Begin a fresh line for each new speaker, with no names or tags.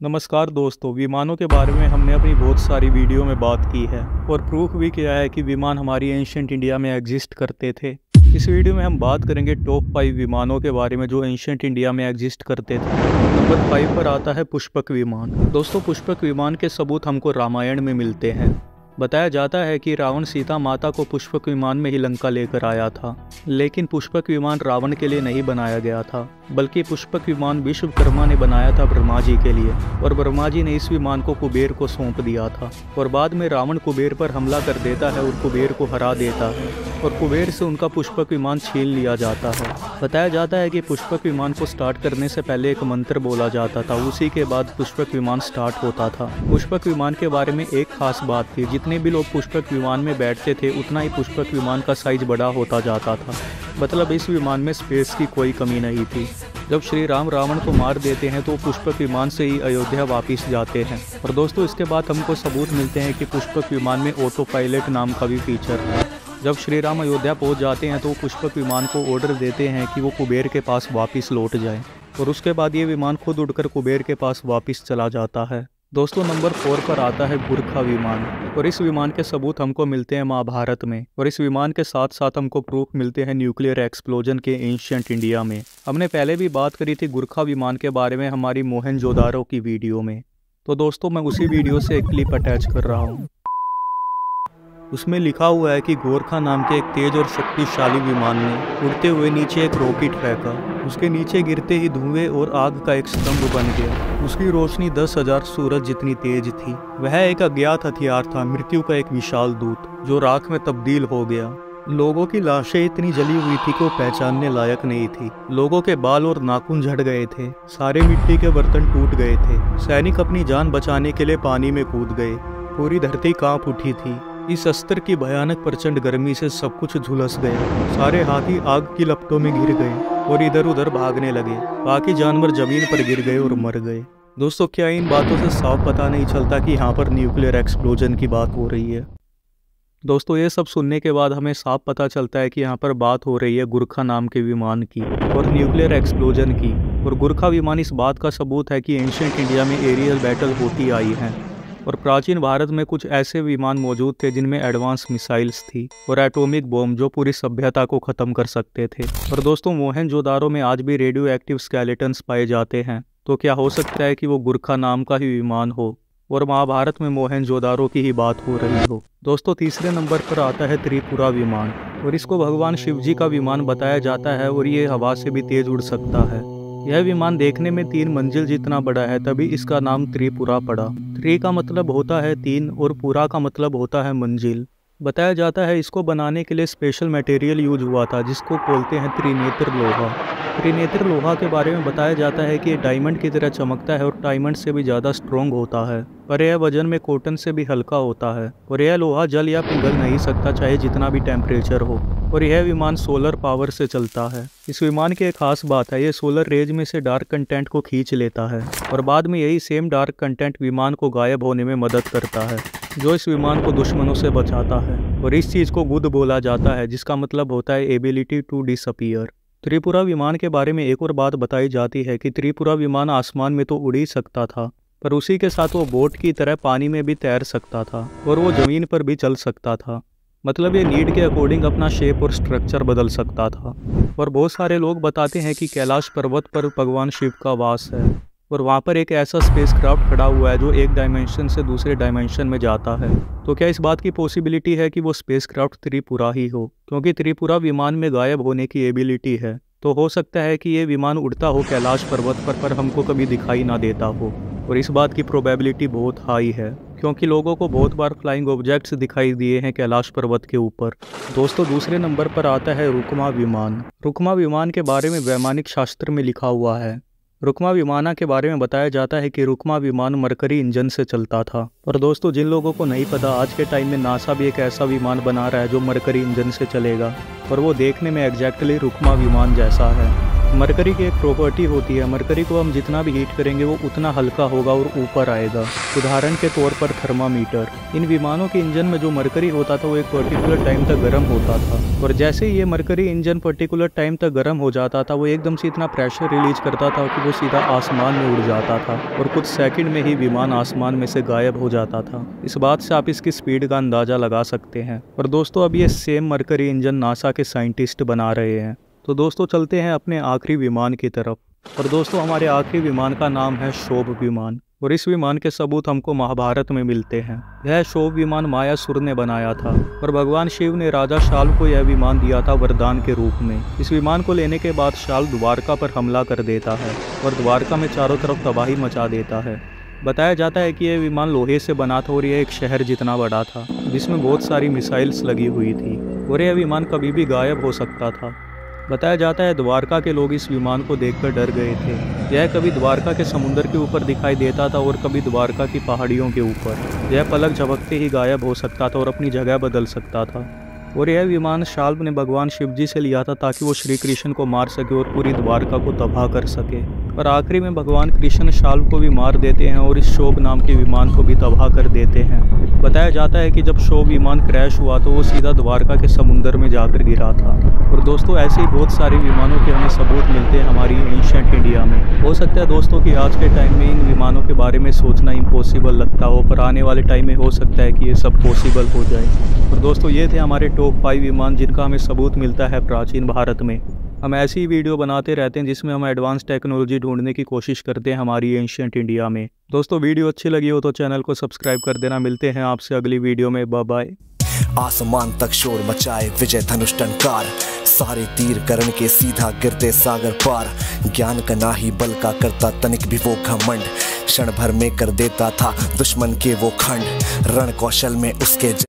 नमस्कार दोस्तों, विमानों के बारे में हमने अपनी बहुत सारी वीडियो में बात की है और प्रूफ भी किया है कि विमान हमारी एंशिएंट इंडिया में एग्जिस्ट करते थे। इस वीडियो में हम बात करेंगे टॉप 5 विमानों के बारे में जो एंशिएंट इंडिया में एग्जिस्ट करते थे। नंबर 5 पर आता है पुष्पक विमान। दोस्तों, पुष्पक विमान के सबूत हमको रामायण में मिलते हैं। बताया जाता है कि रावण सीता माता को पुष्पक विमान में ही लंका लेकर आया था, लेकिन पुष्पक विमान रावण के लिए नहीं बनाया गया था, बल्कि पुष्पक विमान विश्वकर्मा ने बनाया था ब्रह्मा जी के लिए, और ब्रह्मा जी ने इस विमान को कुबेर को सौंप दिया था। और बाद में रावण कुबेर पर हमला कर देता है और कुबेर को हरा देता है और कुबेर से उनका पुष्पक विमान छीन लिया जाता है। बताया जाता है कि पुष्पक विमान को स्टार्ट करने से पहले एक मंत्र बोला जाता था, उसी के बाद पुष्पक विमान स्टार्ट होता था। पुष्पक विमान के बारे में एक खास बात थी, जितने भी लोग पुष्पक विमान में बैठते थे उतना ही पुष्पक विमान का साइज बड़ा होता जाता था। मतलब इस विमान में स्पेस की कोई कमी नहीं थी। जब श्री राम रावण को मार देते हैं तो पुष्पक विमान से ही अयोध्या वापस जाते हैं। और दोस्तों, इसके बाद हमको सबूत मिलते हैं कि पुष्पक विमान में ऑटो पायलट नाम का भी फीचर है। जब श्री राम अयोध्या पहुंच जाते हैं तो पुष्पक विमान को ऑर्डर देते हैं कि वो कुबेर के पास वापस लौट जाए, और उसके बाद ये विमान खुद उड़कर कुबेर के पास वापस चला जाता है। दोस्तों, नंबर 4 पर आता है गुरखा विमान, और इस विमान के सबूत हमको मिलते हैं महाभारत में, और इस विमान के साथ साथ हमको प्रूफ मिलते हैं न्यूक्लियर एक्सप्लोजन के एंशिएंट इंडिया में। हमने पहले भी बात करी थी गुरखा विमान के बारे में हमारी मोहनजोदारो की वीडियो में, तो दोस्तों मैं उसी वीडियो से एक क्लिप अटैच कर रहा हूँ। उसमें लिखा हुआ है कि गोरखा नाम के एक तेज और शक्तिशाली विमान ने उड़ते हुए नीचे एक रॉकेट फेंका। उसके नीचे गिरते ही धुएं और आग का एक स्तंभ बन गया। उसकी रोशनी 10,000 सूरज जितनी तेज थी। वह एक अज्ञात हथियार था, मृत्यु का एक विशाल दूत जो राख में तब्दील हो गया। लोगों की लाशें इतनी जली हुई थी कि वो पहचानने लायक नहीं थी। लोगों के बाल और नाखून झड़ गए थे। सारे मिट्टी के बर्तन टूट गए थे। सैनिक अपनी जान बचाने के लिए पानी में कूद गए। पूरी धरती कांप उठी थी। इस अस्त्र की भयानक प्रचंड गर्मी से सब कुछ झुलस गया। सारे हाथी आग की लपटों में गिर गए और इधर उधर भागने लगे। बाकी जानवर जमीन पर गिर गए और मर गए। दोस्तों, क्या इन बातों से साफ पता नहीं चलता कि यहाँ पर न्यूक्लियर एक्सप्लोजन की बात हो रही है? दोस्तों, ये सब सुनने के बाद हमें साफ पता चलता है कि यहाँ पर बात हो रही है गुरखा नाम के विमान की और न्यूक्लियर एक्सप्लोजन की। और गुरखा विमान इस बात का सबूत है कि एंशिएंट इंडिया में एरियल बैटल होती आई हैं, और प्राचीन भारत में कुछ ऐसे विमान मौजूद थे जिनमें एडवांस मिसाइल्स थी और एटॉमिक बॉम्ब जो पूरी सभ्यता को खत्म कर सकते थे। और दोस्तों, मोहनजोदारो में आज भी रेडियो एक्टिव स्केलेटन्स पाए जाते हैं, तो क्या हो सकता है कि वो गुरखा नाम का ही विमान हो और महाभारत में मोहनजोदारो की ही बात हो रही हो। दोस्तों, तीसरे नंबर पर आता है त्रिपुरा विमान, और इसको भगवान शिव जी का विमान बताया जाता है, और ये हवा से भी तेज उड़ सकता है। यह विमान देखने में 3 मंजिल जितना बड़ा है, तभी इसका नाम त्रिपुरा पड़ा। त्रि का मतलब होता है 3 और पुरा का मतलब होता है मंजिल। बताया जाता है इसको बनाने के लिए स्पेशल मटेरियल यूज हुआ था जिसको बोलते हैं त्रिनेत्र लोहा। त्रिनेत्र लोहा के बारे में बताया जाता है कि ये डायमंड की तरह चमकता है और डायमंड से भी ज़्यादा स्ट्रॉन्ग होता है, पर यह वजन में कॉटन से भी हल्का होता है, और यह लोहा जल या पिघल नहीं सकता चाहे जितना भी टेम्परेचर हो। और यह विमान सोलर पावर से चलता है। इस विमान की एक खास बात है, ये सोलर रेज में से डार्क कंटेंट को खींच लेता है और बाद में यही सेम डार्क कंटेंट विमान को गायब होने में मदद करता है, जो इस विमान को दुश्मनों से बचाता है। और इस चीज़ को गुड बोला जाता है, जिसका मतलब होता है एबिलिटी टू डिसअपीयर। त्रिपुरा विमान के बारे में एक और बात बताई जाती है कि त्रिपुरा विमान आसमान में तो उड़ ही सकता था, पर उसी के साथ वो बोट की तरह पानी में भी तैर सकता था और वो ज़मीन पर भी चल सकता था। मतलब ये नीड के अकॉर्डिंग अपना शेप और स्ट्रक्चर बदल सकता था। और बहुत सारे लोग बताते हैं कि कैलाश पर्वत पर भगवान शिव का वास है, और वहाँ पर एक ऐसा स्पेसक्राफ्ट खड़ा हुआ है जो एक डायमेंशन से दूसरे डायमेंशन में जाता है। तो क्या इस बात की पॉसिबिलिटी है कि वो स्पेसक्राफ्ट त्रिपुरा ही हो? क्योंकि त्रिपुरा विमान में गायब होने की एबिलिटी है, तो हो सकता है कि ये विमान उड़ता हो कैलाश पर्वत पर हमको कभी दिखाई ना देता हो। और इस बात की प्रोबेबिलिटी बहुत हाई है, क्योंकि लोगों को बहुत बार फ्लाइंग ऑब्जेक्ट्स दिखाई दिए हैं कैलाश पर्वत के ऊपर। दोस्तों, दूसरे नंबर पर आता है रुकमा विमान। रुकमा विमान के बारे में वैमानिक शास्त्र में लिखा हुआ है। रुकमा विमाना के बारे में बताया जाता है कि रुकमा विमान मरकरी इंजन से चलता था। और दोस्तों, जिन लोगों को नहीं पता, आज के टाइम में नासा भी एक ऐसा विमान बना रहा है जो मरकरी इंजन से चलेगा, और वो देखने में एग्जैक्टली रुकमा विमान जैसा है। मरकरी की एक प्रॉपर्टी होती है, मरकरी को हम जितना भी हीट करेंगे वो उतना हल्का होगा और ऊपर आएगा। उदाहरण के तौर पर थर्मामीटर। इन विमानों के इंजन में जो मरकरी होता था वो एक पर्टिकुलर टाइम तक गर्म होता था, और जैसे ही ये मरकरी इंजन पर्टिकुलर टाइम तक गर्म हो जाता था वो एकदम से इतना प्रेशर रिलीज करता था कि वो सीधा आसमान में उड़ जाता था और कुछ सेकंड में ही विमान आसमान में से गायब हो जाता था। इस बात से आप इसकी स्पीड का अंदाजा लगा सकते हैं। और दोस्तों अब ये सेम मरकरी इंजन नासा के साइंटिस्ट बना रहे हैं। तो दोस्तों चलते हैं अपने आखिरी विमान की तरफ। और दोस्तों हमारे आखिरी विमान का नाम है शोभ विमान, और इस विमान के सबूत हमको महाभारत में मिलते हैं। यह शोभ विमान मायासुर ने बनाया था और भगवान शिव ने राजा शाल को यह विमान दिया था वरदान के रूप में। इस विमान को लेने के बाद शाल द्वारका पर हमला कर देता है और द्वारका में चारों तरफ तबाही मचा देता है। बताया जाता है कि यह विमान लोहे से बना था और यह एक शहर जितना बड़ा था जिसमें बहुत सारी मिसाइल्स लगी हुई थी, और यह विमान कभी भी गायब हो सकता था। बताया जाता है द्वारका के लोग इस विमान को देखकर डर गए थे। यह कभी द्वारका के समुद्र के ऊपर दिखाई देता था और कभी द्वारका की पहाड़ियों के ऊपर। यह पलक झपकते ही गायब हो सकता था और अपनी जगह बदल सकता था। और यह विमान शाल्व ने भगवान शिव जी से लिया था ताकि वो श्री कृष्ण को मार सके और पूरी द्वारका को तबाह कर सके। और आखिरी में भगवान कृष्ण शाल्व को भी मार देते हैं और इस शोभ नाम के विमान को भी तबाह कर देते हैं। बताया जाता है कि जब शोभ विमान क्रैश हुआ तो वो सीधा द्वारका के समुद्र में जाकर गिरा था। और दोस्तों ऐसे ही बहुत सारे विमानों के हमें सबूत मिलते हैं हमारी एंशिएंट इंडिया में। हो सकता है दोस्तों कि आज के टाइम में इन विमानों के बारे में सोचना इम्पॉसिबल लगता हो, पर आने वाले टाइम में हो सकता है कि ये सब पॉसिबल हो जाए। और दोस्तों ये थे हमारे टॉप 5 विमान जिनका हमें सबूत मिलता है प्राचीन भारत में। हम ऐसी ही वीडियो बनाते रहते हैं जिसमें हम एडवांस टेक्नोलॉजी ढूंढने की कोशिश करते हैं हमारी एंशिएंट इंडिया में। दोस्तों वीडियो अच्छी लगी हो तो चैनल को सब्सक्राइब कर देना। मिलते हैं आपसे अगली वीडियो में। Bye bye.
आसमान तक शोर मचाए विजय धनुष टंकार, सारे तीर करण के सीधा गिरते सागर पार। ज्ञान का ना ही बल का करता तनिक भी वो घमंड, क्षण भर में कर देता था दुश्मन के वो खंड। रण कौशल में उसके